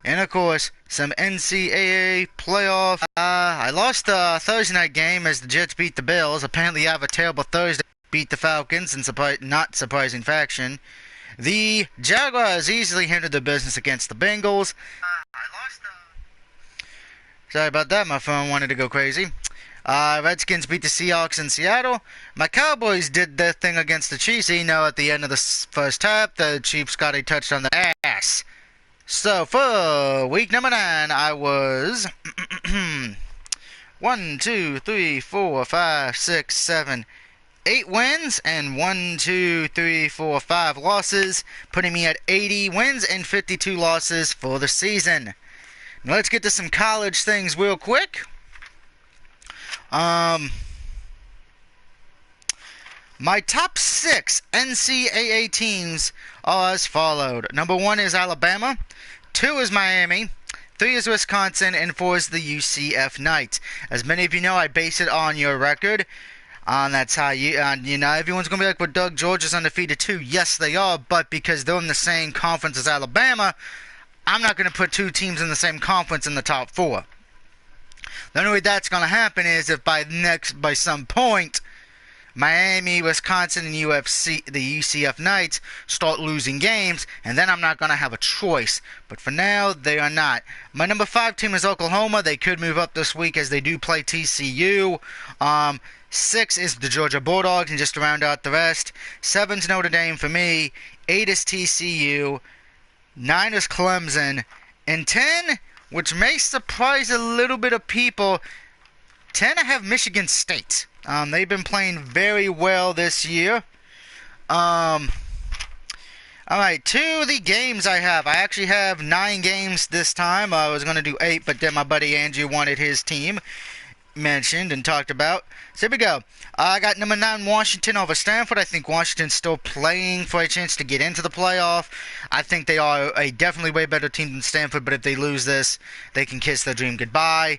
and of course, some NCAA playoff. I lost the Thursday night game as the Jets beat the Bills. Apparently, I have a terrible Thursday. Beat the Falcons in not surprising fashion. The Jaguars easily handled their business against the Bengals. Sorry about that, my phone wanted to go crazy. Redskins beat the Seahawks in Seattle. My Cowboys did their thing against the Chiefs. You know, at the end of the first half, the Chiefs got a touchdown on the ass. So, for week number 9, I was 1, 2, 3, 4, 5, 6, 7, 8 wins and 1, 2, 3, 4, 5 losses, putting me at 80 wins and 52 losses for the season. Now let's get to some college things real quick. My top 6 NCAA teams are as followed. Number 1 is Alabama, 2 is Miami, 3 is Wisconsin, and 4 is the UCF Knights. As many of you know, I base it on your record. That's how everyone's going to be like, well, Doug, Georgia's undefeated too. Yes, they are, but because they're in the same conference as Alabama, I'm not going to put 2 teams in the same conference in the top 4. The only way that's going to happen is if by some point, Miami, Wisconsin, and the UCF Knights start losing games, and then I'm not going to have a choice. But for now, they are not. My number 5 team is Oklahoma. They could move up this week as they do play TCU. 6 is the Georgia Bulldogs, and just to round out the rest, 7's Notre Dame for me, 8 is TCU, 9 is Clemson, and 10, which may surprise a little bit of people, 10 I have Michigan State. They've been playing very well this year. Alright, to the games I have. I actually have 9 games this time. I was going to do 8, but then my buddy Andrew wanted his team mentioned and talked about. So here we go. I got number 9 Washington over Stanford. I think Washington's still playing for a chance to get into the playoff. I think they are a definitely way better team than Stanford, but if they lose this, they can kiss their dream goodbye.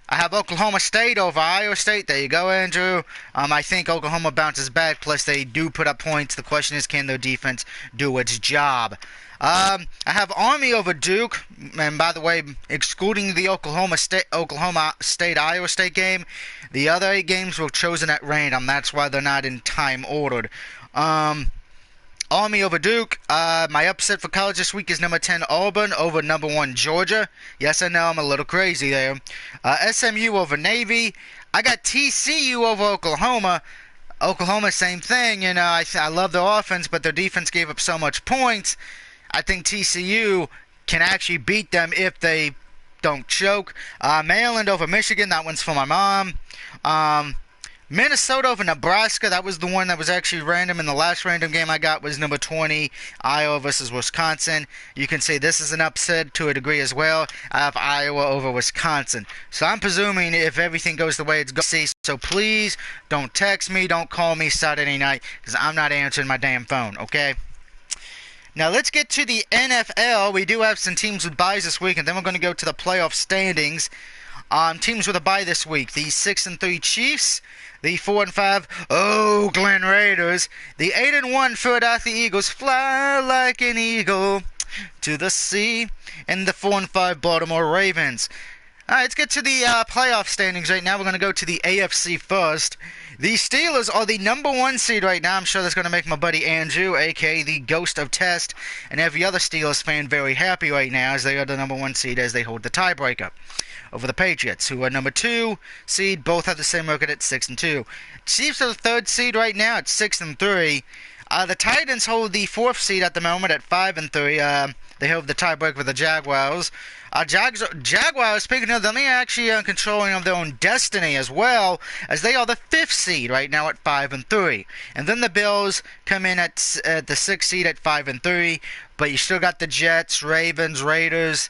I have Oklahoma State over Iowa State. There you go, Andrew. I think Oklahoma bounces back, plus they do put up points. The question is, can their defense do its job? I have Army over Duke, and by the way, excluding the Oklahoma State Iowa State game, the other 8 games were chosen at random. That's why they're not in time ordered. Army over Duke. My upset for college this week is number 10 Auburn over number 1 Georgia. Yes, I know I'm a little crazy there. SMU over Navy. I got TCU over Oklahoma. Oklahoma, same thing. You know, I love their offense, but their defense gave up so much points. I think TCU can actually beat them if they don't choke. Maryland over Michigan. That one's for my mom. Minnesota over Nebraska. That was the one that was actually random. And the last random game I got was number 20, Iowa versus Wisconsin. You can say this is an upset to a degree as well. I have Iowa over Wisconsin. So I'm presuming if everything goes the way it's going to see. So please don't text me, don't call me Saturday night, because I'm not answering my damn phone, okay? Now let's get to the NFL. We do have some teams with byes this week, and then we're going to go to the playoff standings. Teams with a bye this week: the 6-3 Chiefs, the 4-5 Oakland Raiders, the 8-1 Philadelphia Eagles, fly like an eagle to the sea, and the 4-5 Baltimore Ravens. All right, let's get to the playoff standings right now. We're going to go to the AFC first. The Steelers are the number 1 seed right now. I'm sure that's going to make my buddy Andrew, a.k.a. the Ghost of Test, and every other Steelers fan very happy right now as they are the number 1 seed as they hold the tiebreaker over the Patriots, who are number 2 seed. Both have the same record at 6-2. Chiefs are the 3rd seed right now at 6-3. The Titans hold the 4th seed at the moment at 5-3. They hold the tiebreaker with the Jaguars. Jaguars, speaking of them, they are actually controlling of their own destiny as well, as they are the 5th seed right now at 5-3. And then the Bills come in at the 6th seed at 5-3. But you still got the Jets, Ravens, Raiders,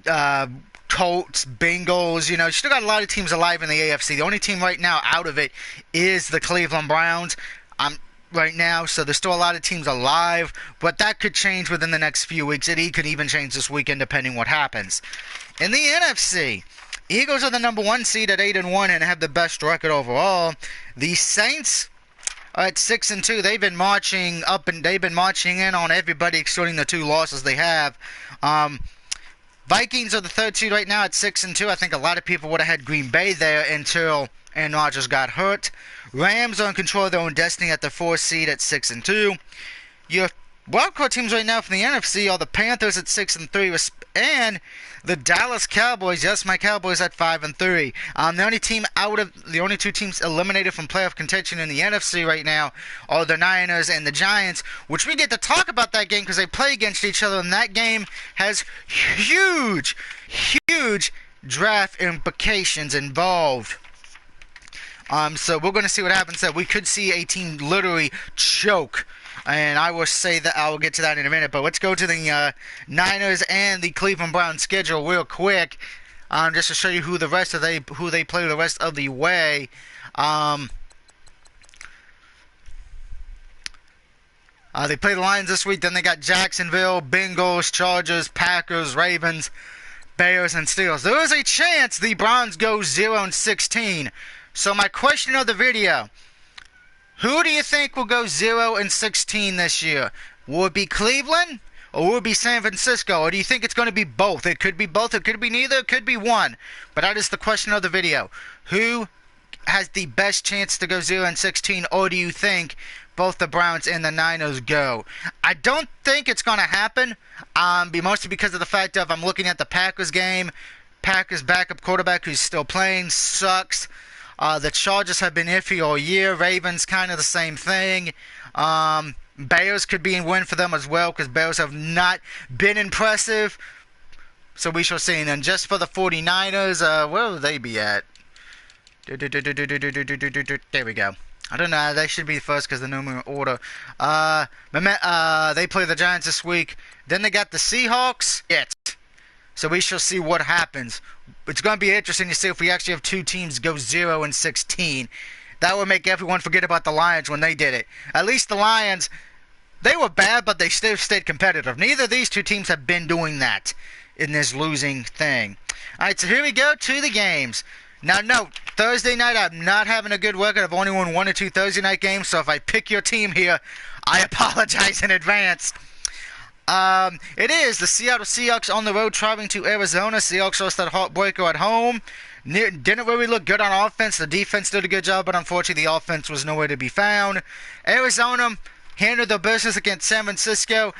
Colts, Bengals. You know, you still got a lot of teams alive in the AFC. The only team right now out of it is the Cleveland Browns. Right now, so there's still a lot of teams alive, but that could change within the next few weeks. It could even change this weekend depending what happens. In the NFC, Eagles are the number 1 seed at 8-1 and have the best record overall. The Saints are at 6-2. They've been marching up and they've been marching in on everybody, excluding the 2 losses they have. Vikings are the 3rd seed right now at 6-2. I think a lot of people would have had Green Bay there until Aaron Rodgers got hurt. Rams are in control of their own destiny at the 4th seed at 6-2. Your wildcard teams right now from the NFC are the Panthers at 6-3, and the Dallas Cowboys. Yes, my Cowboys at 5-3. The only 2 teams eliminated from playoff contention in the NFC right now are the Niners and the Giants, which we get to talk about that game because they play against each other, and that game has huge draft implications involved. So we're going to see what happens there. We could see a team literally choke. And I will say that I will get to that in a minute. But let's go to the Niners and the Cleveland Browns schedule real quick, just to show you who they play the rest of the way. They play the Lions this week. Then they got Jacksonville, Bengals, Chargers, Packers, Ravens, Bears, and Steelers. There is a chance the Browns go 0-16. So my question of the video: who do you think will go 0-16 this year? Will it be Cleveland or will it be San Francisco? Or do you think it's going to be both? It could be both. It could be neither. It could be one. But that is the question of the video. Who has the best chance to go 0-16, or do you think both the Browns and the Niners go? I don't think it's going to happen. Mostly because of the fact of I'm looking at the Packers game. Packers backup quarterback who's still playing sucks. The Chargers have been iffy all year. Ravens kind of the same thing. Bears could be a win for them as well because Bears have not been impressive. So we shall see. And then just for the 49ers, where will they be at? There we go. I don't know. They should be first because the number order. They play the Giants this week. Then they got the Seahawks. Yes. So we shall see what happens. It's going to be interesting to see if we actually have 2 teams go 0-16. That would make everyone forget about the Lions when they did it. At least the Lions, they were bad, but they still stayed competitive. Neither of these 2 teams have been doing that in this losing thing. All right, so here we go to the games. Now, note, Thursday night, I'm not having a good record. I've only won 1 or 2 Thursday night games, so if I pick your team here, I apologize in advance. It is the Seattle Seahawks on the road traveling to Arizona. Seahawks lost that heartbreaker at home. Didn't really look good on offense. The defense did a good job, but unfortunately the offense was nowhere to be found. Arizona handled their business against San Francisco.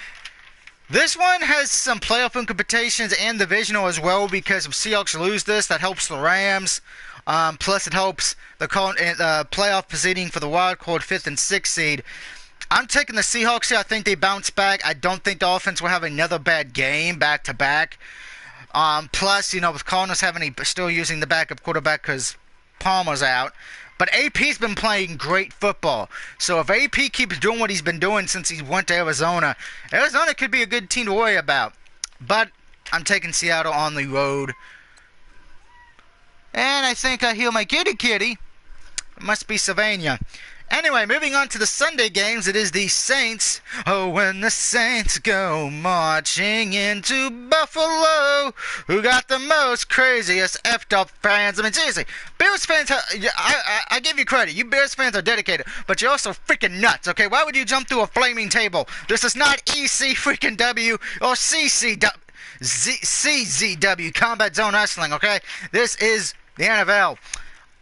This one has some playoff implications and divisional as well because if Seahawks lose this, that helps the Rams. Plus it helps the playoff positioning for the wild card 5th and 6th seed. I'm taking the Seahawks here. I think they bounce back. I don't think the offense will have another bad game back-to-back. Plus, with Cardinals still using the backup quarterback because Palmer's out. But AP's been playing great football. So if AP keeps doing what he's been doing since he went to Arizona, Arizona could be a good team to worry about. But I'm taking Seattle on the road. And I think I hear my kitty. It must be Sylvania. Anyway, moving on to the Sunday games, it is the Saints. Oh, when the Saints go marching into Buffalo, who got the most craziest effed up fans? I mean, seriously, Bears fans, I give you credit. You Bears fans are dedicated, but you're also freaking nuts, okay? Why would you jump through a flaming table? This is not EC freaking W or CZW, Combat Zone Wrestling, okay? This is the NFL.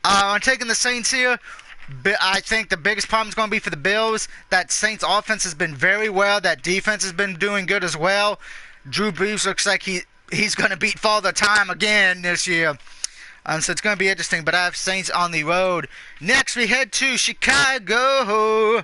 I'm taking the Saints here. I think the biggest problem is going to be for the Bills. That Saints offense has been very well. That defense has been doing good as well. Drew Brees looks like he's going to beat Father Time again this year. So it's going to be interesting. But I have Saints on the road. Next, we head to Chicago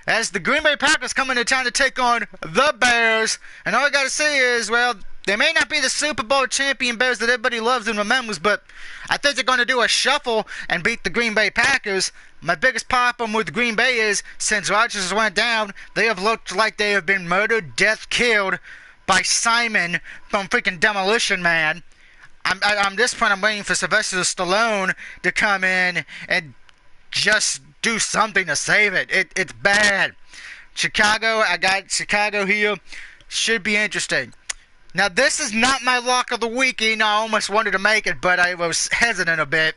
as the Green Bay Packers come into town to take on the Bears. And all I got to say is, well, they may not be the Super Bowl champion Bears that everybody loves and remembers, but I think they're going to do a shuffle and beat the Green Bay Packers. My biggest problem with Green Bay is, since Rodgers went down, they have looked like they have been murdered, death, killed by Simon from freaking Demolition Man. I'm this point, I'm waiting for Sylvester Stallone to come in and just do something to save it. It's bad. Chicago, I got Chicago here. Should be interesting. Now, this is not my lock of the week. I almost wanted to make it, but I was hesitant a bit.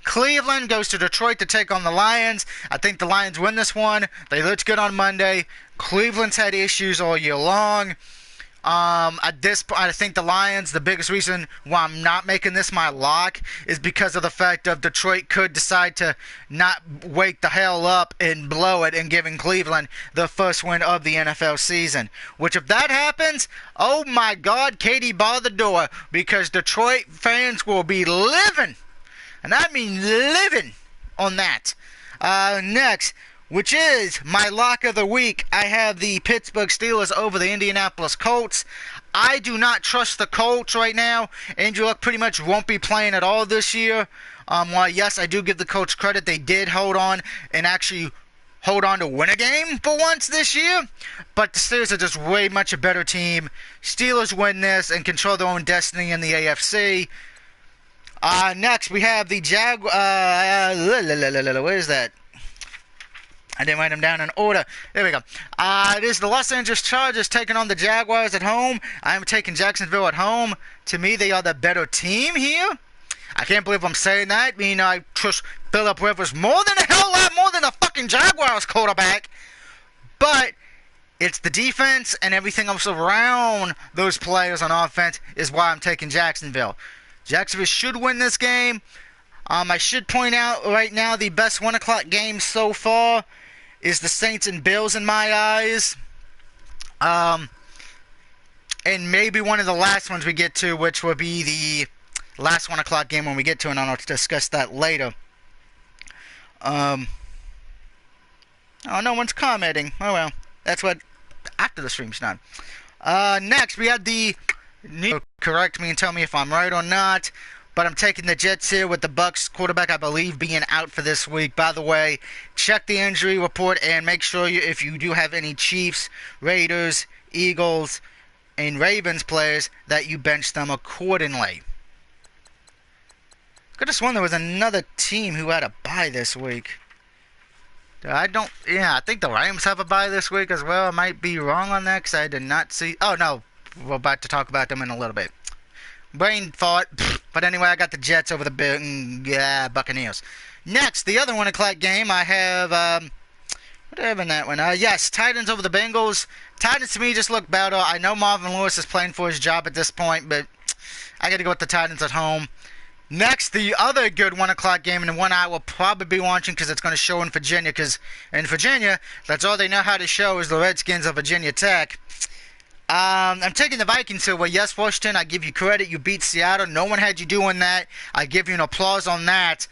Cleveland goes to Detroit to take on the Lions. I think the Lions win this one. They looked good on Monday. Cleveland's had issues all year long. At this point, I think the Lions, the biggest reason why I'm not making this my lock is because of the fact of Detroit could decide to not wake the hell up and blow it and giving Cleveland the first win of the NFL season. Which, if that happens, oh my God, Katie, bar the door, because Detroit fans will be living, and I mean living, on that. Next, which is my lock of the week, I have the Pittsburgh Steelers over the Indianapolis Colts. I do not trust the Colts right now. Andrew Luck pretty much won't be playing at all this year. While, yes, I do give the Colts credit, they did hold on and actually hold on to win a game for once this year. But the Steelers are just way much a better team. Steelers win this and control their own destiny in the AFC. Next, we have the where is that? I didn't write them down in order. There we go. It is the Los Angeles Chargers taking on the Jaguars at home. I'm taking Jacksonville at home. To me, they are the better team here. I can't believe I'm saying that. I trust Phillip Rivers more than a hell lot more than the fucking Jaguars quarterback. But it's the defense and everything else around those players on offense is why I'm taking Jacksonville. Jacksonville should win this game. I should point out right now the best 1 o'clock game so far is the Saints and Bills in my eyes. And maybe one of the last ones we get to, which will be the last 1 o'clock game when we get to it, and I'll discuss that later. Oh, no one's commenting. Oh, well. That's what after the stream's done. Next, we have the new... Correct me and tell me if I'm right or not. But I'm taking the Jets here with the Bucks quarterback, I believe, being out for this week. By the way, check the injury report and make sure if you do have any Chiefs, Raiders, Eagles, and Ravens players that you bench them accordingly. Could have sworn there was another team who had a bye this week. I think the Rams have a bye this week as well. I might be wrong on that because I did not see. Oh, no. We're about to talk about them in a little bit. Brain fart. But anyway, I got the Jets over the Buccaneers. Next, the other 1 o'clock game, I have, what do I have in that one? Yes, Titans over the Bengals. Titans to me just look better. I know Marvin Lewis is playing for his job at this point, but I got to go with the Titans at home. Next, the other good 1 o'clock game, and the one I will probably be watching because it's going to show in Virginia, because in Virginia, that's all they know how to show is the Redskins of Virginia Tech. I'm taking the Vikings here. Well, yes, Washington, I give you credit. You beat Seattle. No one had you doing that. I give you an applause on that.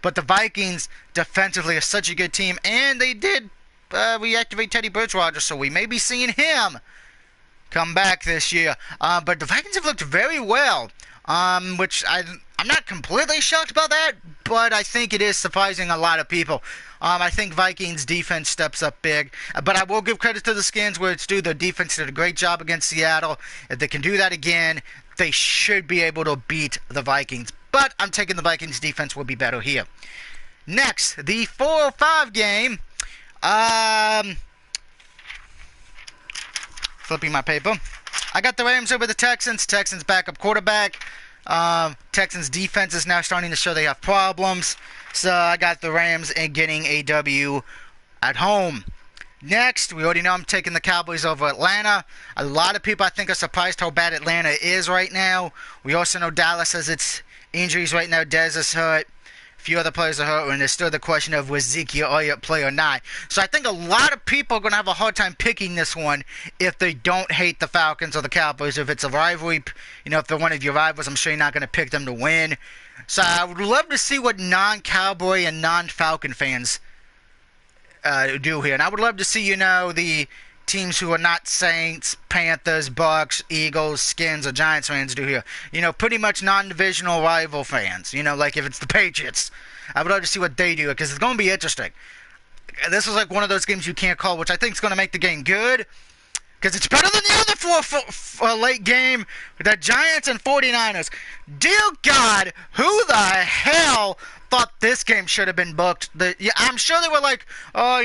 But the Vikings defensively are such a good team, and they did reactivate Teddy Bridgewater, so we may be seeing him come back this year. But the Vikings have looked very well, which I'm not completely shocked about that, but I think it is surprising a lot of people. I think Vikings defense steps up big, but I will give credit to the Skins where it's due. Their defense did a great job against Seattle. If they can do that again, they should be able to beat the Vikings. But I'm taking the Vikings defense will be better here. Next, the 4:05 game. Flipping my paper. I got the Rams over the Texans. Texans backup quarterback. Texans defense is now starting to show they have problems. So I got the Rams and getting a W at home. Next, we already know I'm taking the Cowboys over Atlanta. A lot of people, I think, are surprised how bad Atlanta is right now. We also know Dallas has its injuries right now. Dez is hurt. A few other players are hurt. And there's still the question of was Zeke Elliott play or not. So I think a lot of people are going to have a hard time picking this one if they don't hate the Falcons or the Cowboys. If it's a rivalry, if they're one of your rivals, I'm sure you're not going to pick them to win. So I would love to see what non-Cowboy and non-Falcon fans do here. And I would love to see, the teams who are not Saints, Panthers, Bucks, Eagles, Skins, or Giants fans do here. Pretty much non-divisional rival fans. Like if it's the Patriots. I would love to see what they do because it's going to be interesting. This is like one of those games you can't call, which I think is going to make the game good. Because it's better than the other late game, the Giants and 49ers. Dear God, who the hell thought this game should have been booked? I'm sure they were like, oh,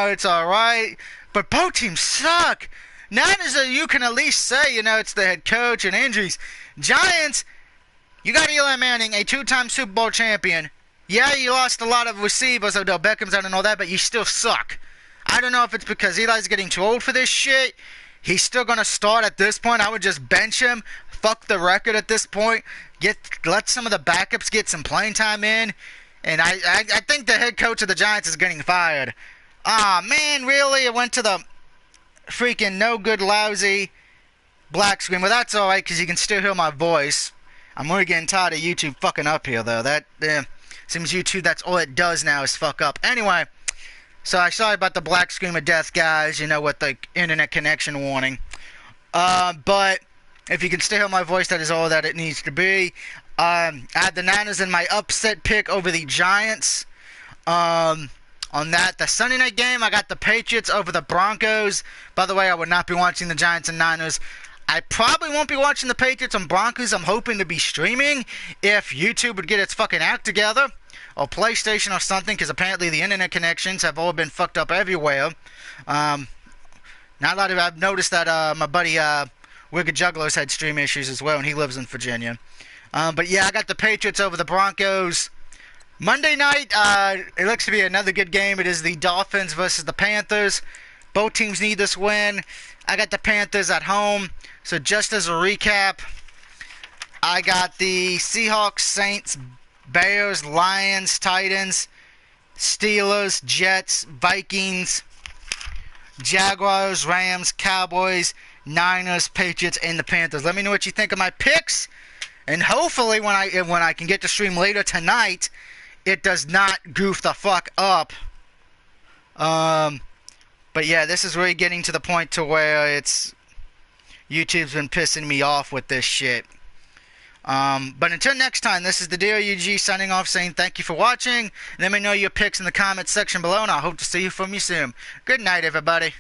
it's all right. But both teams suck. Niners, you can at least say, it's the head coach and injuries. Giants, you got Eli Manning, a two-time Super Bowl champion, Yeah, you lost a lot of receivers, Odell Beckham's out and all that, but you still suck. I don't know if it's because Eli's getting too old for this shit. He's still gonna start at this point. I would just bench him. Fuck the record at this point. Let some of the backups get some playing time in. And I think the head coach of the Giants is getting fired. Ah, man, really? It went to the freaking no good, lousy black screen. Well, that's alright, because you can still hear my voice. I'm really getting tired of YouTube fucking up here, though. Seems YouTube, that's all it does now is fuck up. Anyway, so I sorry about the black screen of death, guys, with the internet connection warning. But if you can still hear my voice, that is all that it needs to be. I had the Niners in my upset pick over the Giants. On that, the Sunday night game, I got the Patriots over the Broncos. By the way, I would not be watching the Giants and Niners. I probably won't be watching the Patriots and Broncos. I'm hoping to be streaming if YouTube would get its fucking act together, or PlayStation or something, because apparently the internet connections have all been fucked up everywhere. Not a lot of, I've noticed that my buddy Wicked Juggalos had stream issues as well, and he lives in Virginia. But yeah, I got the Patriots over the Broncos. Monday night, it looks to be another good game. It is the Dolphins versus the Panthers. Both teams need this win. I got the Panthers at home. So just as a recap, I got the Seahawks, Saints, Bears, Lions, Titans, Steelers, Jets, Vikings, Jaguars, Rams, Cowboys, Niners, Patriots, and the Panthers. Let me know what you think of my picks. And hopefully when I can get to stream later tonight, it does not goof the fuck up. But yeah, this is really getting to the point to where YouTube's been pissing me off with this shit. But until next time, this is the DOUG signing off, saying thank you for watching. Let me know your picks in the comments section below, and I hope to see you from you soon. Good night, everybody.